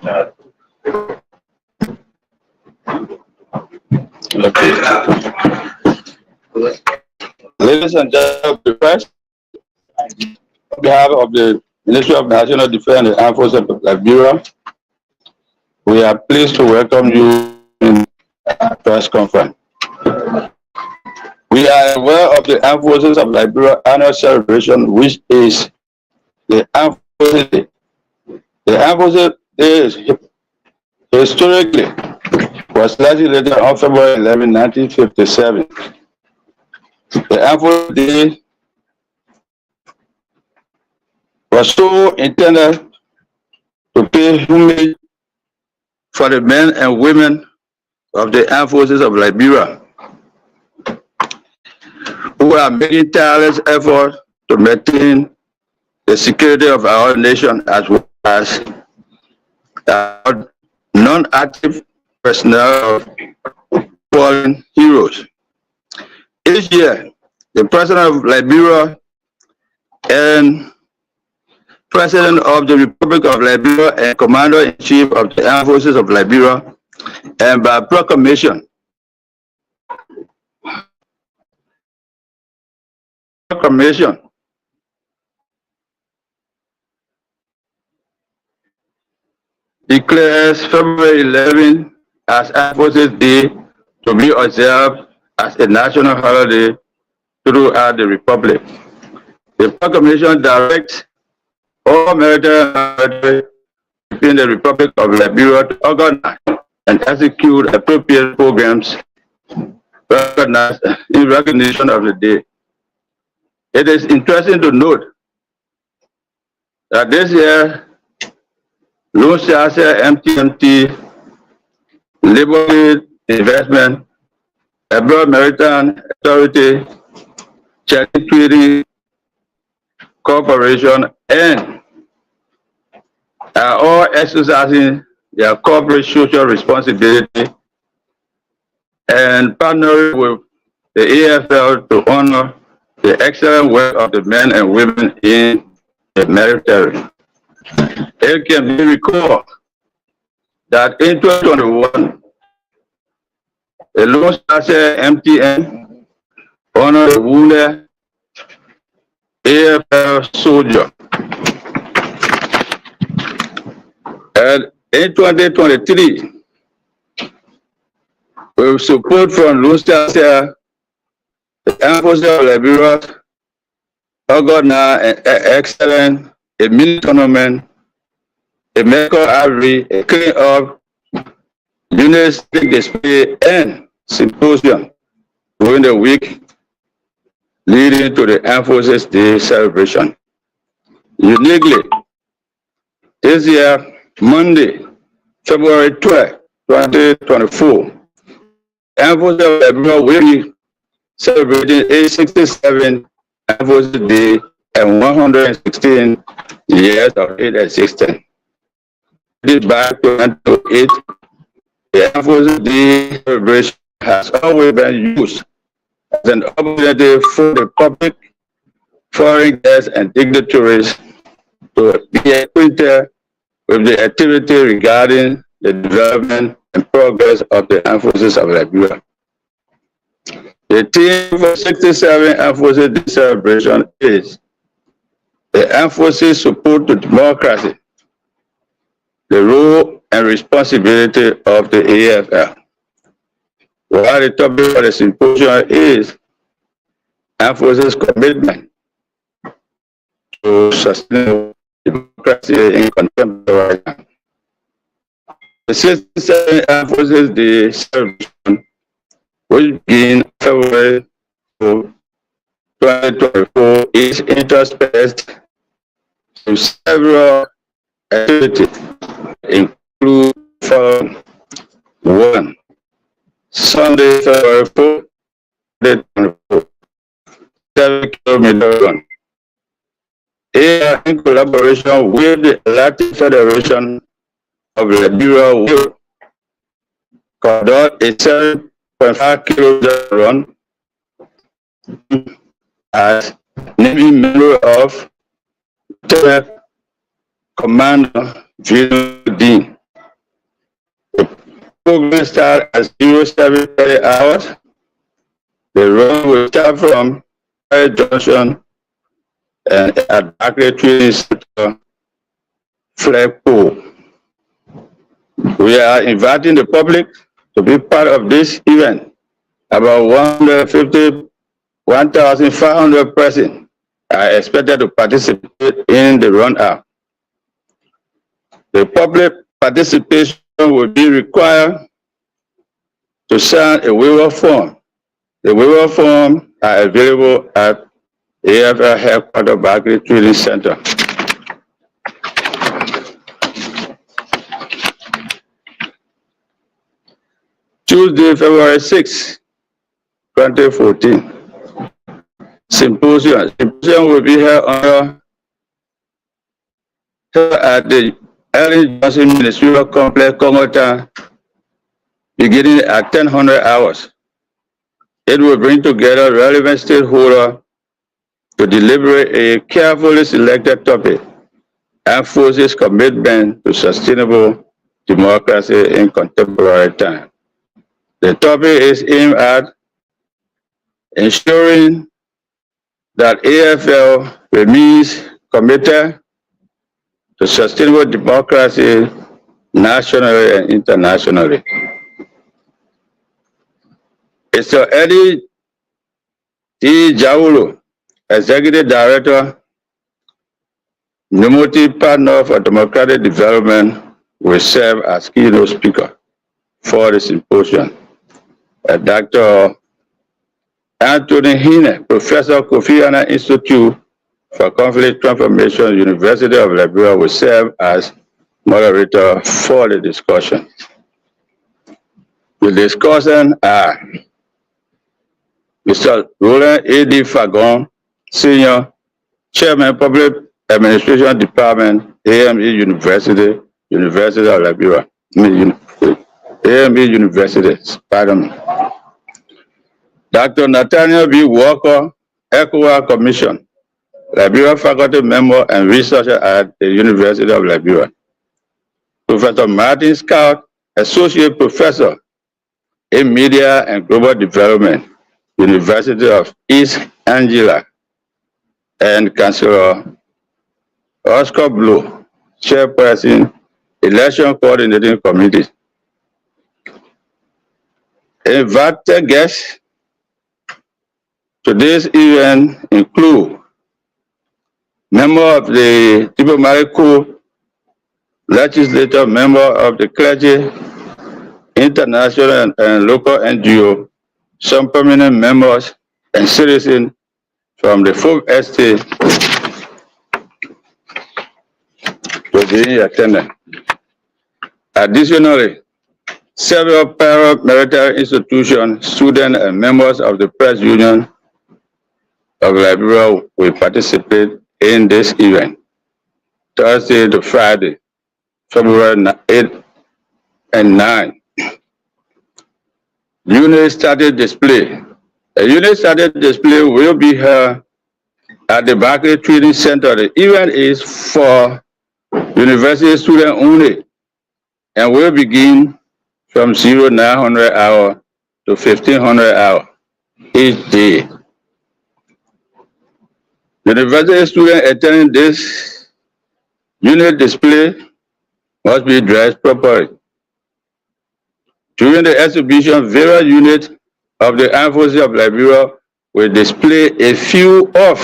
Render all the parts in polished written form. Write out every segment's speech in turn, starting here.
Okay. Ladies and gentlemen, first, on behalf of the Ministry of National Defense and the Armed Forces of Liberia, we are pleased to welcome you in the press conference. We are aware of the Armed Forces of Liberia annual celebration, which is the Armed Forces Day. The Armed Forces Day is historically was legislated on February 11, 1957. The Armed Forces Day was so intended to pay homage for the men and women of the Armed Forces of Liberia who are making tireless efforts to maintain the security of our nation as well as our non-active personnel of fallen heroes. Each year, the President of Liberia and President of the Republic of Liberia and Commander-in-Chief of the Armed Forces of Liberia, and by proclamation, declares February 11 as Armed Forces Day to be observed as a national holiday throughout the Republic. The proclamation directs all military within the Republic of Liberia to organize and execute appropriate programs in recognition of the day. It is interesting to note that this year, Lone Star MTMT, Labor Investment, Abroad Maritime Authority, Charity Trading Corporation, and are all exercising their corporate social responsibility and partnering with the AFL to honor the excellent work of the men and women in the military. It can be recalled that in 2021, the Lone Star MTN honored the wounded AFL soldier. And in 2023, with support from Lone Star, the Armed Forces of Liberia organized an excellent a mini tournament, a medical outreach, a clean-up, unit display, and symposium during the week leading to the Armed Forces Day celebration. Uniquely, this year, Monday, February 12, 2024, Armed Forces of Liberia will be celebrating a 67 Armed Forces Day and 116 years of its existence. Dated back to 1908, the Armed Forces Day celebration has always been used as an opportunity for the public, foreign guests, and dignitaries to be acquainted with the activity regarding the development and progress of the Armed Forces of Liberia. The theme for 67 Armed Forces Day celebration is the Armed Forces support to democracy, the role and responsibility of the AFL. While the topic of the symposium is Armed Forces commitment to sustainable democracy in contemporary time. The 67 Armed Forces Day celebration will begin February 2024 is interspersed with several activities, include following: 1. Sunday, February 4, 2024, 7-kilometer run. In collaboration with the Atlantic Federation of Liberia, will conduct a 7.5-kilometer run as naming memory of Lieutenant Commander Vino Dean, program starts at 07:30 hours. The run will start from Junction and at Barclay Training Center, Flagpole. We are inviting the public to be part of this event. About 1,500 persons are expected to participate in the run-out. The public participation will be required to sign a waiver form. The waiver forms are available at AFL Headquarters Barclay Training Center. Tuesday, February 6, 2014. Symposium. Symposium will be held at the Ellen Johnson Ministerial Complex, Congota, beginning at 1000 hours. It will bring together relevant stakeholders to deliberate a carefully selected topic and forces commitment to sustainable democracy in contemporary time. The topic is aimed at ensuring that AFL remains committed to sustainable democracy nationally and internationally. Mr. Eddie T. Jawulu, Executive Director, Nomoti Partner for Democratic Development, will serve as keynote speaker for the symposium. Dr. Anthony Hine, Professor Kofi Annan Institute for Conflict Transformation, University of Liberia, will serve as moderator for the discussion. The discussion are Mr. Roland A.D. Fagon, Senior Chairman, Public Administration Department, AME University, University of Liberia. AME University, pardon me. Dr. Nathaniel B. Walker, ECOWA Commission, Liberia faculty member and researcher at the University of Liberia. Professor Martin Scott, Associate Professor in Media and Global Development, University of East Anglia, and Councillor Oscar Blue, Chairperson, Election Coordinating Committee. Invited guests to this event include member of the Diplomatic Corps, legislator, member of the clergy, international and local NGO, some permanent members and citizens from the Folk Estate to be in attendance. Additionally, several paramilitary institutions, students, and members of the Press Union of Liberia will participate in this event, Thursday to Friday, February 8 and 9. Unit started display. A unit started display will be held at the Barclay Training Center. The event is for university students only and will begin from 0900 hour to 1500 hour each day. University students attending this unit display must be dressed properly. During the exhibition, various units of the Armed Forces of Liberia will display a few of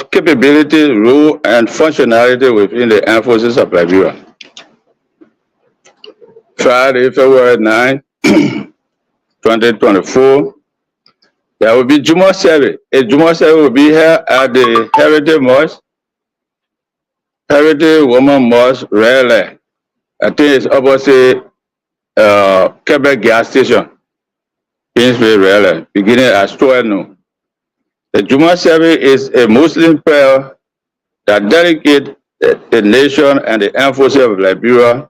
capability, role, and functionality within the Armed Forces of Liberia. Friday, February 9, 2024, there will be Juma service. A Juma service will be here at the Heritage Mosque, Heritage Woman Mosque, Raleigh. I think it's opposite Quebec gas station, Kingsway, Raleigh, beginning at 12 noon. The Juma service is a Muslim prayer that dedicates the nation and the Armed Forces of Liberia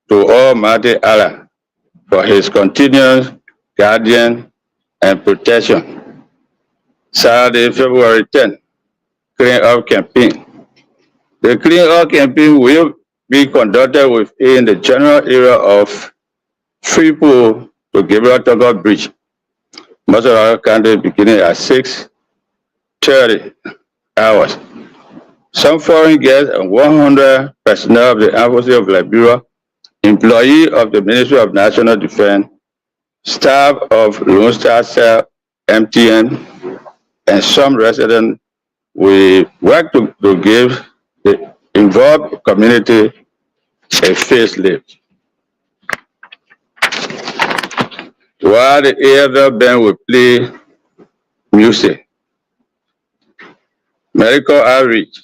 to Almighty Allah for his continuous guardian and protection. Saturday, February 10, Clean Up campaign. The Clean Up campaign will be conducted within the general area of Freeport to Gabriel Tucker Bridge, Massachusetts County, beginning at 6:30 hours. Some foreign guests and 100 personnel of the Armed Forces of Liberia, employees of the Ministry of National Defense, staff of Lone Star Cell, MTN, and some residents will work to give the involved community a facelift. While the AFL band will play music, medical outreach.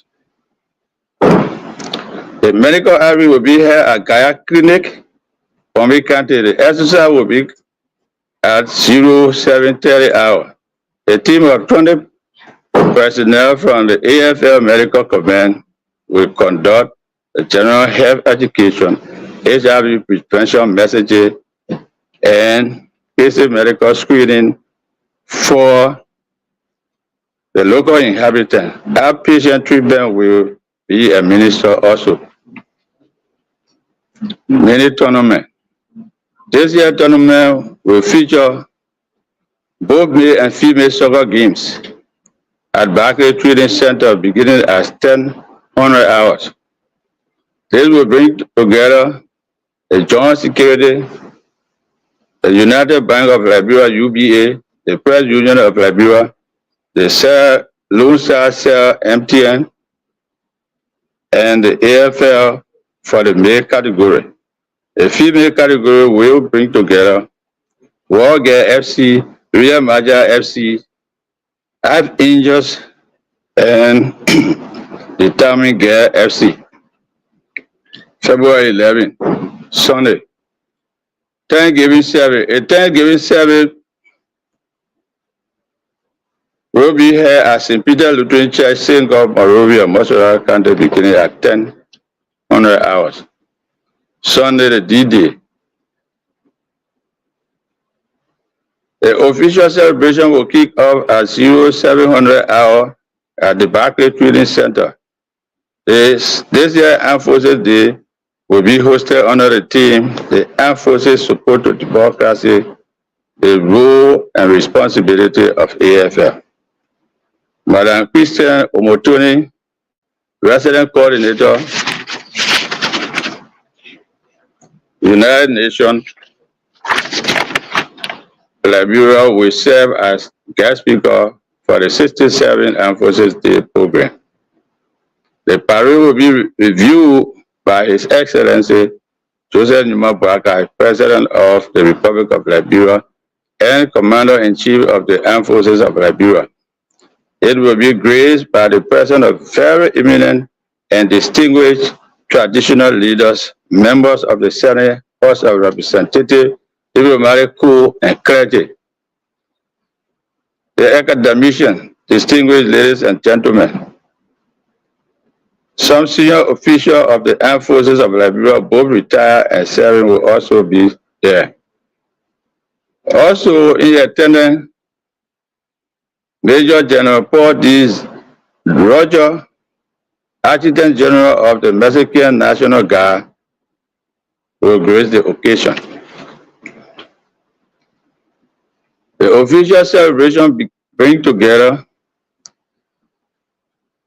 The medical outreach will be held at Gaya Clinic, Pombe County. The exercise will be at 07:30 hour. A team of 20 personnel from the AFL Medical Command will conduct the general health education, HIV prevention messages, and basic medical screening for the local inhabitants. Outpatient treatment will be administered also. Mini tournament. This year's tournament will feature both male and female soccer games at Barclay Trading Center beginning at 10:00 hours. This will bring together the Joint Security, the United Bank of Liberia (UBA), the Press Union of Liberia, the Lone Star Cell MTN, and the AFL for the male category. The female category will bring together World Girl FC, Real Maja FC, Art Angels, and Determined Girl FC. February 11, Sunday. Thanksgiving service. A Thanksgiving service will be here at St. Peter Lutheran Church, St. God, Monrovia, Massachusetts County, beginning at 10:00 hours. Sunday, the D-Day. The official celebration will kick off at 07:00 hour at the Barclay Trading Center. This year Armed Forces Day will be hosted under the theme, the Armed Forces Support to Democracy, the Role and Responsibility of AFL. Madam Christian Omotoni, Resident Coordinator, United Nations Liberia, will serve as guest speaker for the 67th Armed Forces Day program. The parade will be reviewed by His Excellency Joseph Numa Boakai, President of the Republic of Liberia and Commander-in-Chief of the Armed Forces of Liberia. It will be graced by the presence of very eminent and distinguished traditional leaders, members of the Senate, House of Representatives, diplomatic corps, and clergy. The academicians, distinguished ladies and gentlemen, some senior officials of the Armed Forces of Liberia, both retired and serving, will also be there. Also in attendance, Major General Paul D. Roger, Adjutant General of the Mexican National Guard, will grace the occasion. The official celebration brings together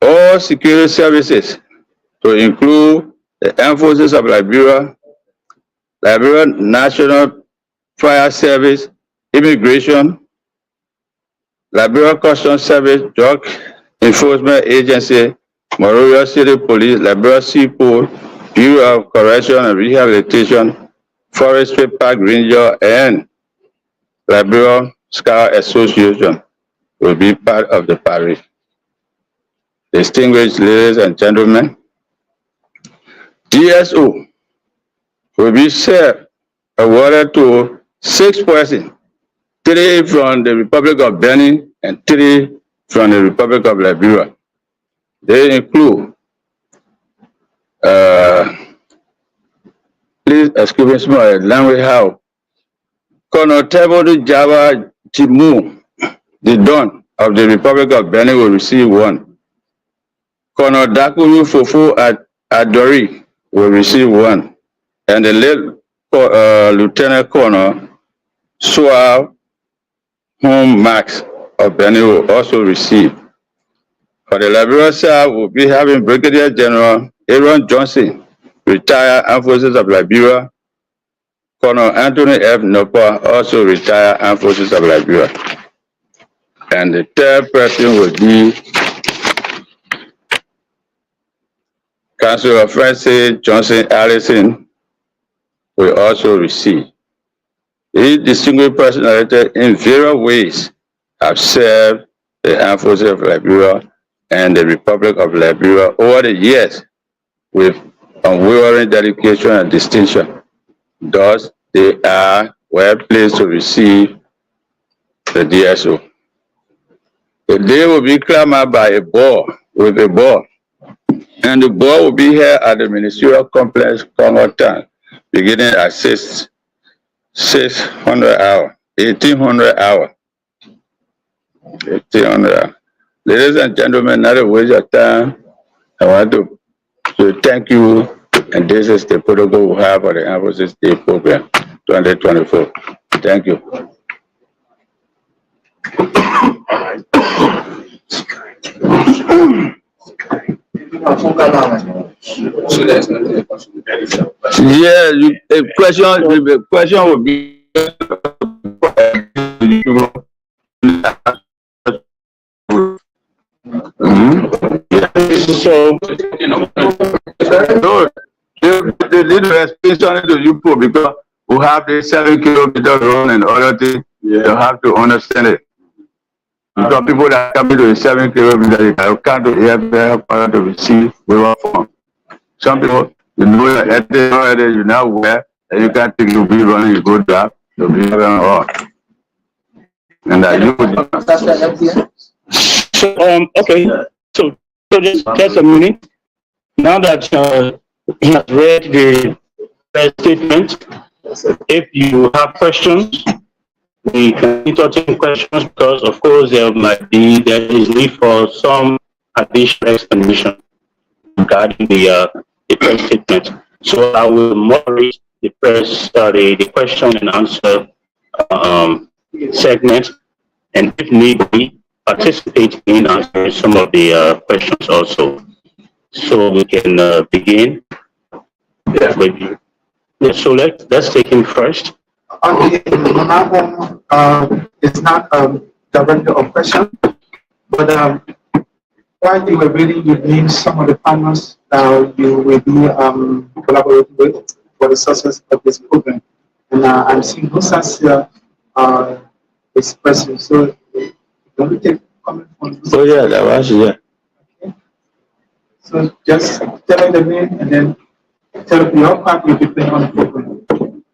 all security services to include the Armed Forces of Liberia, Liberia National Fire Service, Immigration, Liberia Customs Service, Drug Enforcement Agency, Monrovia City Police, Liberia Seaport, Bureau of Correction and Rehabilitation, Forestry Park Ranger, and Liberia Scout Association will be part of the parade. Distinguished ladies and gentlemen, DSO will be awarded to 6 persons, 3 from the Republic of Benin and 3 from the Republic of Liberia. They include, please excuse me, language how, Colonel Tebodu Java Jimu, the Don of the Republic of Benin, will receive 1. Colonel Dakuyu Fofo Adori will receive one, and the late Lieutenant Colonel Suave Home Max of Benin will also receive. For the Liberia side, we'll be having Brigadier General Aaron Johnson, retired Armed Forces of Liberia, Colonel Anthony F. Nopa, also retired Armed Forces of Liberia. And the third person will be Councilor Francis Johnson Allison will also receive. These distinguished personalities in various ways have served the Armed Forces of Liberia and the Republic of Liberia over the years with unwavering dedication and distinction. Thus, they are well placed to receive the DSO. The day will be clamored by a ball, with a ball, and the ball will be here at the Ministerial Complex, Congo Town, beginning at 600 hour, 1800 hour. 1800 hour. Ladies and gentlemen, not a waste of time. I want to thank you, and this is the protocol we have for the Armed Forces Day program 2024. Thank you. Yeah, the question would be. So, the little expansion to you put because we have the 7 kilometer run and other things. You have to understand it. Because people that come to the 7 kilometers, you come to AFL to receive waiver form. Some people, you know that you're not aware, and you can't think you'll be running, you go down, you'll be running all. And that you okay. So just a minute. Now that he has read the first statement, if you have questions, we can entertain questions because, of course, there is need for some additional explanation regarding the press statement. So I will moderate the the question and answer segment, and if need be, participate in answering some of the questions also. So we can begin. Yeah. So let's take him first. Okay, it's not directly a question, but while you were reading, you named some of the partners you will be collaborating with for the success of this program. And I'm seeing who says here this person. So, can we take comment from this? Oh, yeah, that was, yeah. Okay. So, just tell the name and then tell your part you'll be playing on the program.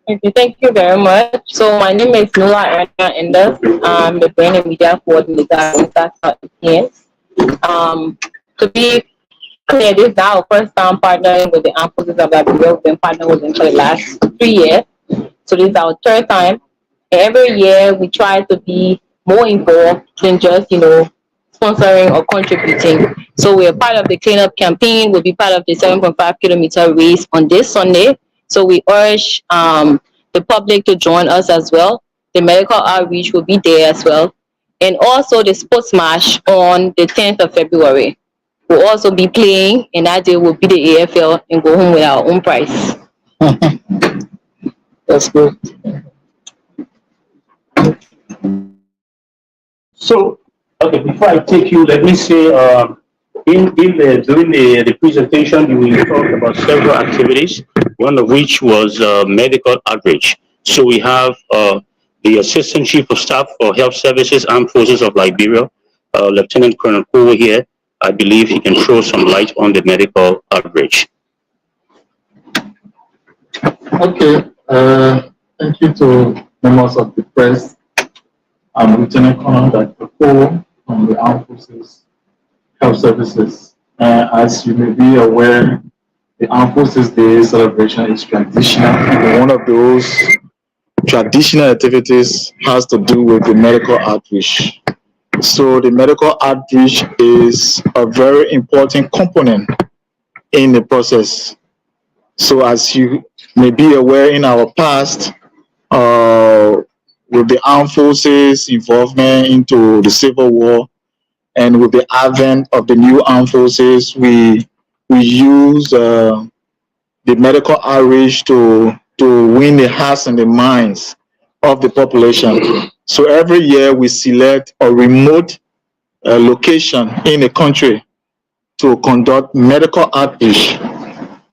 Okay, thank you very much. So my name is Noah Erna Enders. I'm the Brain and Media Coordinator at APS. To be clear, this is our first time partnering with the Armed Forces of Liberia. We've been partnering with them for the last 3 years. So this is our third time. Every year we try to be more involved than just, sponsoring or contributing. So we're part of the cleanup campaign. We'll be part of the 7.5 kilometer race on this Sunday. So we urge the public to join us as well. The medical outreach will be there as well. And also the sports match on the 10th of February. We'll also be playing, and that day will be the AFL and go home with our own prize. That's good. So, okay, before I take you, let me say, during the presentation, we talked about several activities, one of which was medical outreach. So we have the Assistant Chief of Staff for Health Services, Armed Forces of Liberia, Lieutenant Colonel Kowo here. I believe he can throw some light on the medical outreach. Okay, thank you to members of the press. I'm Lieutenant Colonel Dr. Kowo from the Armed Forces Health Services. As you may be aware, the Armed Forces Day celebration is traditional, and one of those traditional activities has to do with the medical outreach. So the medical outreach is a very important component in the process. So as you may be aware, in our past, with the armed forces involvement into the Civil War, and with the advent of the new armed forces, we use the medical outreach to win the hearts and the minds of the population. So every year we select a remote location in the country to conduct medical outreach,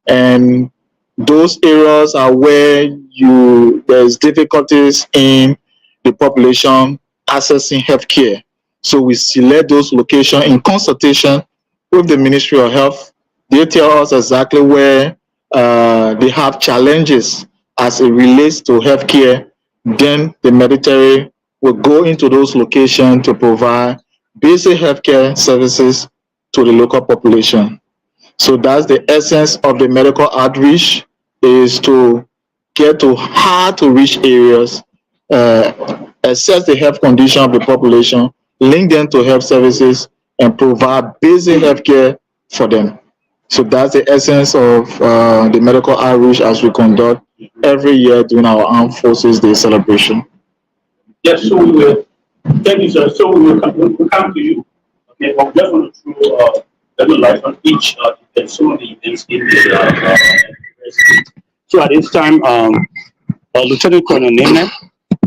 and those areas are where there's difficulties in the population accessing healthcare. So we select those locations in consultation with the Ministry of Health. They tell us exactly where they have challenges as it relates to healthcare. Then the military will go into those locations to provide basic healthcare services to the local population. So that's the essence of the medical outreach, is to get to hard to reach areas, assess the health condition of the population, link them to health services, and provide basic health care for them. So that's the essence of the medical outreach as we conduct every year during our Armed Forces Day celebration. Yes, so we will. Thank you, sir. So we'll come to you. Okay, I'm just going to throw the light on each and some of the events in the So at this time, Lieutenant Colonel Nene,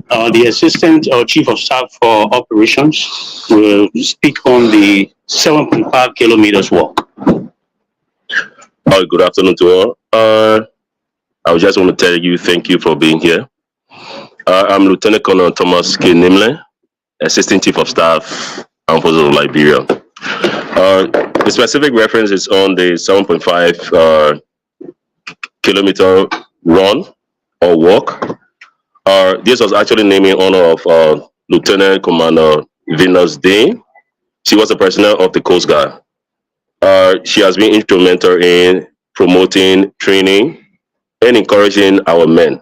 the Assistant Chief of Staff for Operations, will speak on the 7.5 kilometers walk. Good afternoon to all. I just want to tell you thank you for being here. I'm Lieutenant Colonel Thomas K. Nimle, Assistant Chief of Staff, Armed Forces of Liberia. The specific reference is on the 7.5 kilometer run or walk. This was actually named in honor of Lieutenant Commander Venus Dane. She was a personnel of the Coast Guard. She has been instrumental in promoting training and encouraging our men.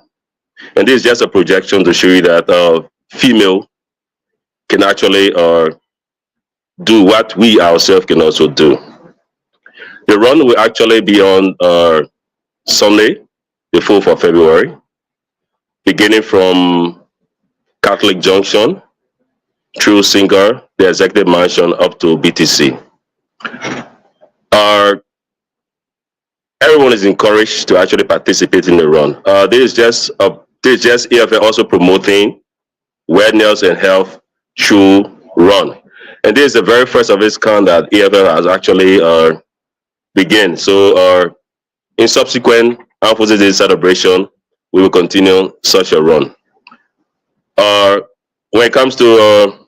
And this is just a projection to show you that female can actually do what we ourselves can also do. The run will actually be on Sunday, the 4th of February, beginning from Catholic Junction through Singer, the Executive Mansion, up to BTC. Everyone is encouraged to actually participate in the run. This is just AFL also promoting wellness and health through run. And this is the very first of its kind that AFL has actually begun. So in subsequent Armed Forces Day celebration, we will continue such a run. When it comes to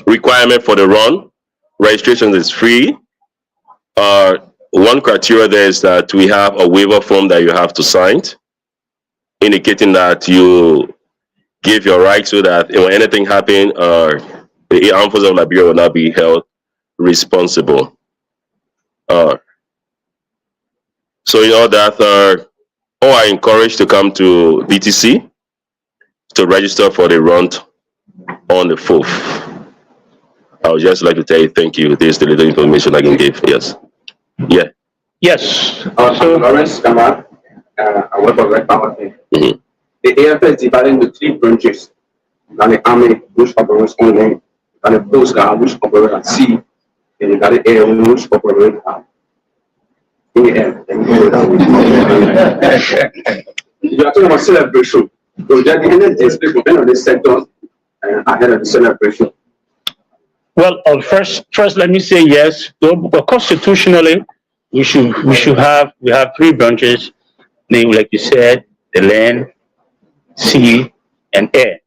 requirement for the run, registration is free. One criteria there is that we have a waiver form that you have to sign, indicating that you give your right so that when anything happens, the Armed Forces of Liberia will not be held responsible. So in all that, all are encouraged to come to BTC to register for the run on the 4th. I would just like to tell you thank you. This is the little information I can give. Yes. Yeah. Yes. So Lawrence Kamal, I work for Red Power. The AFL is divided into 3 branches. Got the Army, which operates on land, got the Coast Guard, which operates at sea, and you got the Air, which operates in the air. You are talking about celebration. So that the end is of the sector ahead of the celebration. Well, first, let me say yes. But constitutionally, we have 3 branches, namely, like you said, the land, sea, and air.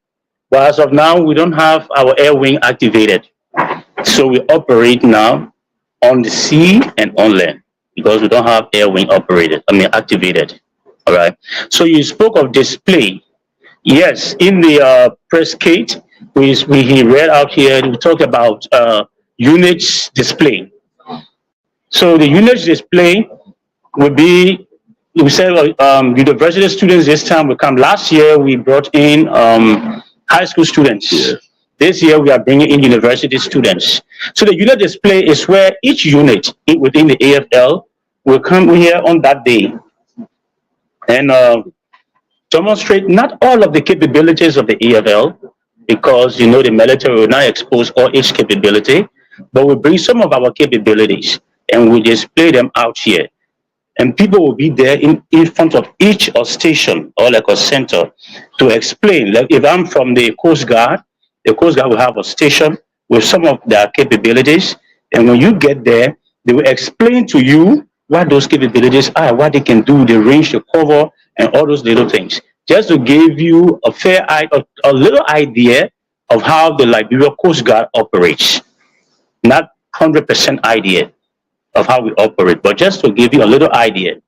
But as of now, we don't have our air wing activated, so we operate now on the sea and on land because we don't have air wing activated. All right. So you spoke of display. Yes, in the press kit, he read out here, we talked about units display. So the units display would be, we said university students this time will come. Last year we brought in high school students. Yeah. This year we are bringing in university students. So the unit display is where each unit within the AFL will come here on that day and demonstrate not all of the capabilities of the AFL, because you know the military will not expose all its capability, but we bring some of our capabilities and we display them out here. And people will be there in front of each station or like a center to explain. Like if I'm from the Coast Guard will have a station with some of their capabilities. And when you get there, they will explain to you what those capabilities are, what they can do, the range, the cover, and all those little things. Just to give you a little idea of how the Liberia Coast Guard operates. Not 100% idea of how we operate, but just to give you a little idea,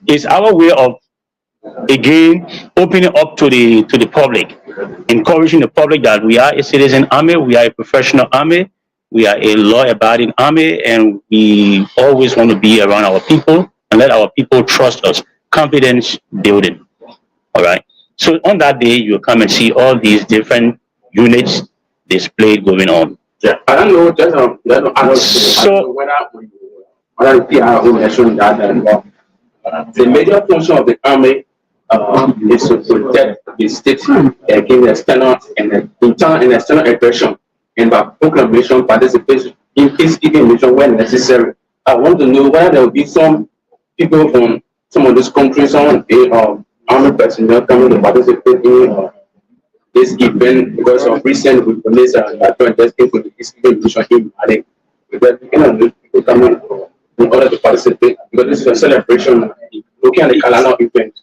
it's our way of again opening up to the public, encouraging the public that we are a citizen army, we are a professional army, we are a law-abiding army, and we always want to be around our people and let our people trust us. Confidence building. All right. So on that day, you'll come and see all these different units displayed going on. Yeah, I don't know. Just I don't So- know whether the PRO mentioned that the major function of the army is to protect the state against external and internal and external aggression, and by proclamation participation in peacekeeping mission when necessary. I want to know whether there will be some people from some of those countries, some army personnel coming to participate in this event because of recent police that just came to the peacekeeping mission in Mali. Because we cannot lose people coming in order to participate because this is a celebration. Looking at the calendar event.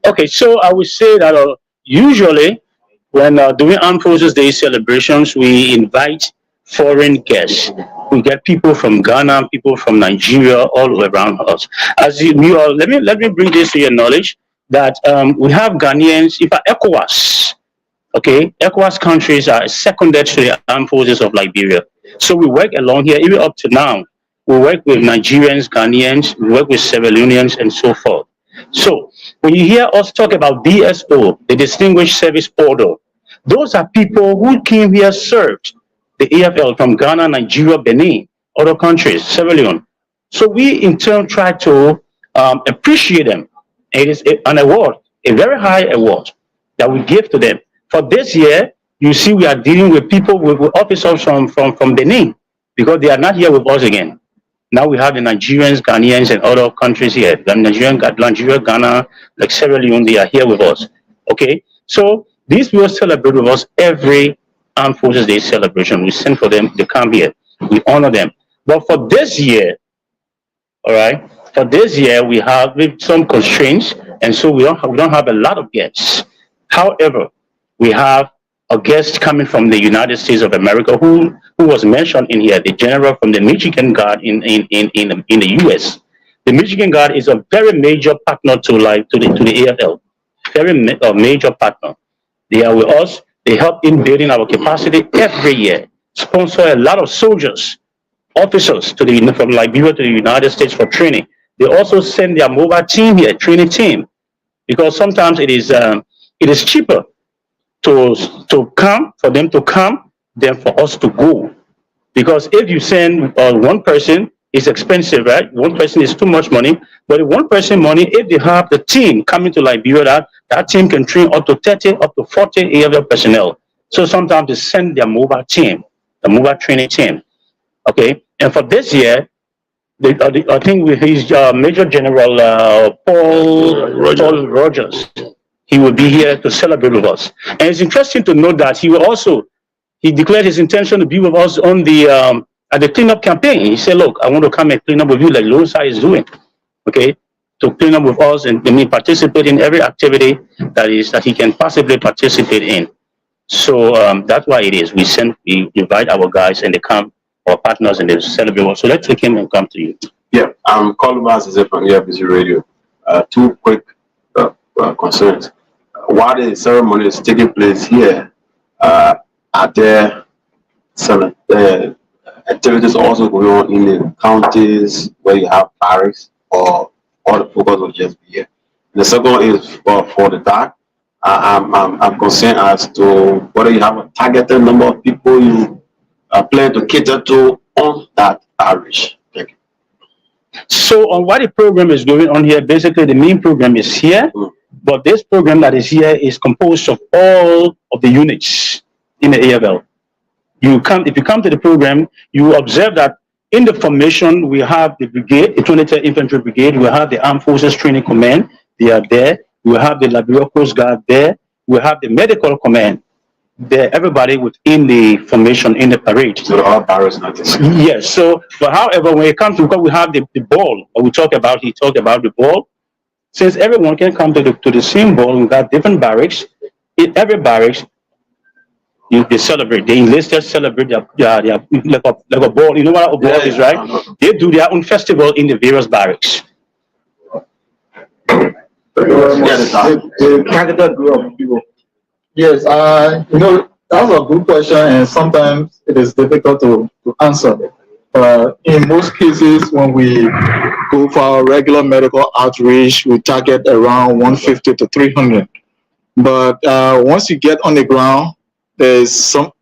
Okay, so I would say that usually when doing Armed Forces Day celebrations, we invite foreign guests. We get people from Ghana, people from Nigeria, all around us. As you all, let me bring this to your knowledge that we have Ghanaians, if ECOWAS. Okay, ECOWAS countries are seconded to the Armed Forces of Liberia. So we work along here, even up to now. We work with Nigerians, Ghanaians, we work with Sierra Leoneans, and so forth. So when you hear us talk about DSO, the Distinguished Service Order, those are people who came here, served the AFL from Ghana, Nigeria, Benin, other countries, Sierra Leone. So we in turn try to appreciate them. It is an award, a very high award that we give to them. For this year, you see we are dealing with people, with officers from Benin, because they are not here with us again. Now we have the Nigerians, Ghanaians, and other countries here. The Nigeria, Ghana, like Sierra Leone, they are here with us. Okay? So these people celebrate with us every Armed Forces Day celebration. We send for them, they come here. We honor them. But for this year, all right, for this year, we have some constraints, and so we don't have a lot of guests. However, we have a guest coming from the United States of America who was mentioned in here, the general from the Michigan Guard in the US. The Michigan Guard is a very major partner to the AFL, very major partner. They are with us. They help in building our capacity every year. Sponsor a lot of soldiers, officers from Liberia to the United States for training. They also send their mobile team here, training team, because sometimes it is cheaper to come, for them to come, than for us to go. Because if you send one person, it's expensive, right? One person is too much money. But if one person money, if they have the team coming to Liberia, that team can train up to 30, up to 40 AFL personnel. So sometimes they send their mobile team, the mobile training team. Okay, and for this year, I think he's Major General Paul Rogers. He will be here to celebrate with us. And it's interesting to note that he declared his intention to be with us on the at the cleanup campaign. He said, look, I want to come and clean up with you like Losa is doing. Okay, to clean up with us and participate in every activity that he can possibly participate in. So that's why it is. We invite our guys and they come, our partners, and they celebrate us. So let's take him and come to you. Yeah, I'm calling Master from AFC Radio. Two quick concerns. While the ceremony is taking place here, are there some activities also going on in the counties where you have barracks, or all the focus will just be here? And the second is for the DAC. I'm concerned as to whether you have a targeted number of people you plan to cater to on that outreach. Thank you. So on what the program is going on here, basically the main program is here, but this program that is here is composed of all of the units in the AFL. If you come to the program, you observe that in the formation we have the brigade, the 23rd Infantry Brigade, we have the Armed Forces Training Command, they are there. We have the Liberia Coast Guard there. We have the Medical Command there. Everybody within the formation in the parade. So all barracks not the same. Yes. So, but however, when it comes to, because we have the ball, or he talked about the ball. Since everyone can come to the same ball, we got different barracks. In every barracks, they celebrate. The enlisted celebrate their like a ball. You know what a ball is, right? They do their own festival in the various barracks. The targeted group of people. Yes, that's a good question, and sometimes it is difficult to answer. In most cases, when we go for our regular medical outreach, we target around 150 to 300. But once you get on the ground, there's some,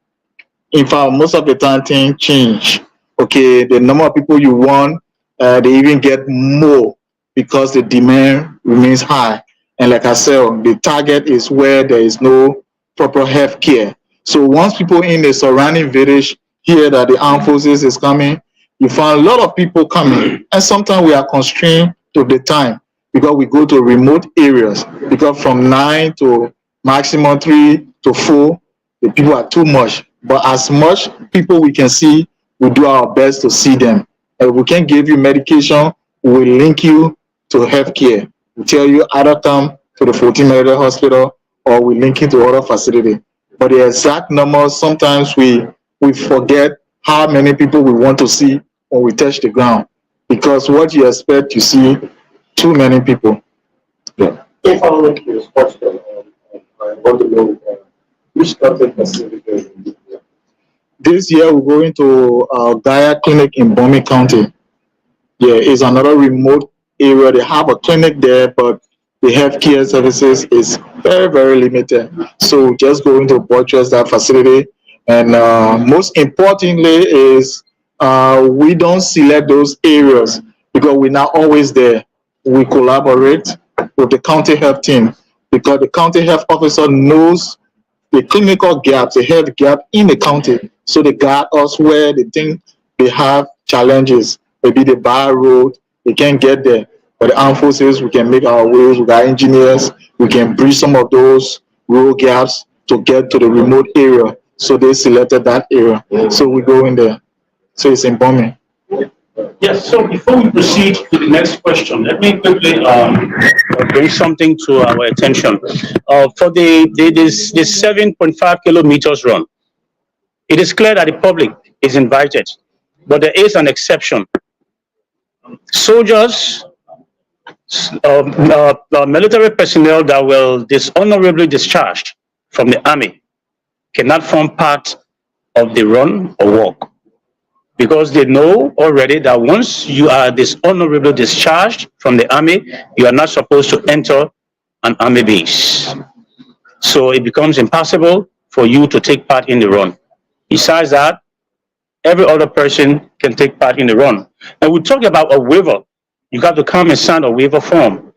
in fact, most of the time things change. Okay, the number of people you want, they even get more because the demand remains high. And like I said, the target is where there is no proper health care. So once people in the surrounding village hear that the armed forces is coming, you find a lot of people coming. And sometimes we are constrained to the time because we go to remote areas, because from 9 to maximum 3 to 4, the people are too much. But as much people we can see, we do our best to see them. If we can give you medication, we will link you to health care. We tell you either come to the 14 Medical Hospital or we link you to other facility. But the exact numbers, sometimes we forget how many people we want to see when we touch the ground. Because what you expect, you see too many people. Yeah. If I look at this question, I want to know which country facility. This year we're going to Gaia Clinic in Bomi County. Yeah, it's another remote area. They have a clinic there, but the healthcare services is very, very limited. So just going to buttress that facility. And most importantly is we don't select those areas because we're not always there. We collaborate with the county health team because the county health officer knows the clinical gaps, the health gap in the county. So they guide us where they think they have challenges. Maybe the bar road, they can't get there. But the armed forces, we can make our ways with our engineers. We can bridge some of those road gaps to get to the remote area. So they selected that area. So we go in there. So it's in Bomi. Yes, so before we proceed to the next question, let me quickly bring something to our attention. For this 7.5 kilometers run, it is clear that the public is invited, but there is an exception. Soldiers, military personnel that will dishonorably discharged from the army cannot form part of the run or walk, because they know already that once you are dishonorably discharged from the army, you are not supposed to enter an army base. So it becomes impossible for you to take part in the run. Besides that, every other person can take part in the run. And we talk about a waiver. You got to come and sign a waiver form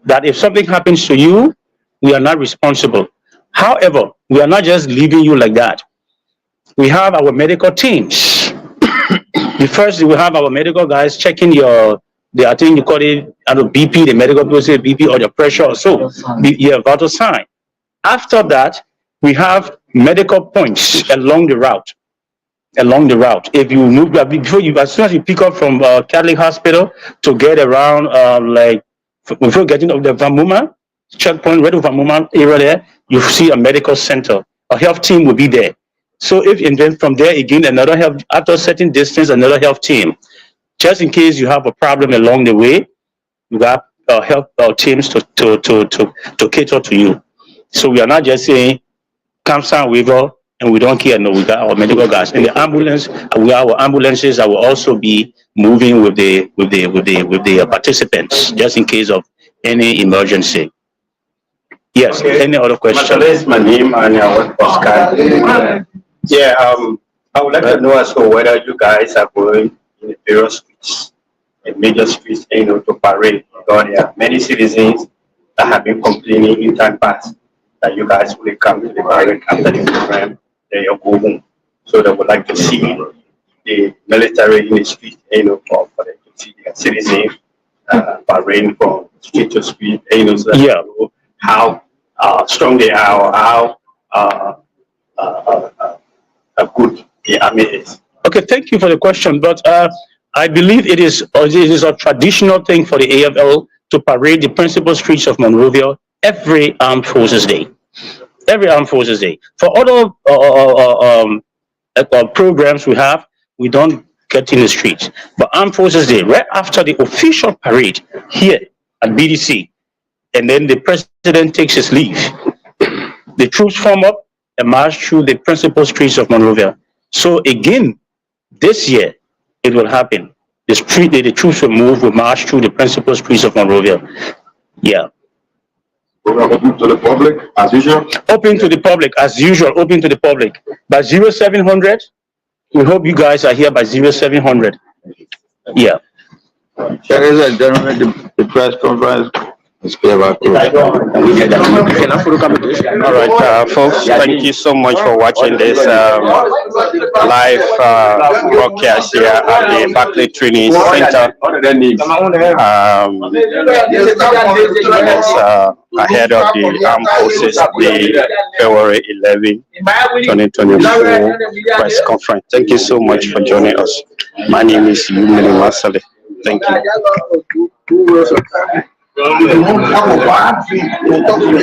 that if something happens to you, we are not responsible. However, we are not just leaving you like that. We have our medical teams. First, we have our medical guys checking I think you call it, BP, the medical people say BP or your pressure or so. Vital sign. After that, we have medical points along the route. If you move as soon as you pick up from Catholic Hospital to get around, before getting to the Vamuma checkpoint, right over Vamuma area there, you see a medical center. A health team will be there. So and then from there again, another health, after a certain distance, another health team. Just in case you have a problem along the way, you got health teams to cater to you. So we are not just saying, come sign waiver and we don't care. No, we got our medical guys. In the ambulance, our ambulances that will also be moving with the participants, just in case of any emergency. Yes, any other question? This is my name and I work for Sky. Yeah, I would like to know as to whether you guys are going in the various streets, in major streets, to parade. Because there are many citizens that have been complaining in time past that you guys will come to the parade after the program, then you go home. So they would like to see the military in the street, for them to see the citizens parading from street to street, so that they know how strong they are or how good the army is. Okay, thank you for the question, but I believe it is a traditional thing for the AFL to parade the principal streets of Monrovia every Armed Forces Day. Every Armed Forces Day. For other programs we don't get in the streets. But Armed Forces Day, right after the official parade here at BDC, and then the president takes his leave, the troops form up and march through the principal streets of Monrovia. So again, this year, it will happen. The troops will march through the principal streets of Monrovia. Yeah. Open to the public as usual. Open to the public as usual. Open to the public by 0700. We hope you guys are here by 0700. Yeah. Ladies and gentlemen, the press conference is clear. All right, folks, thank you so much for watching this live broadcast here at the Barclay Training Center. Ahead of the Armed Forces Day, February 11, 2024 press conference. Thank you so much for joining us. My name is Yumili Masale. Thank you.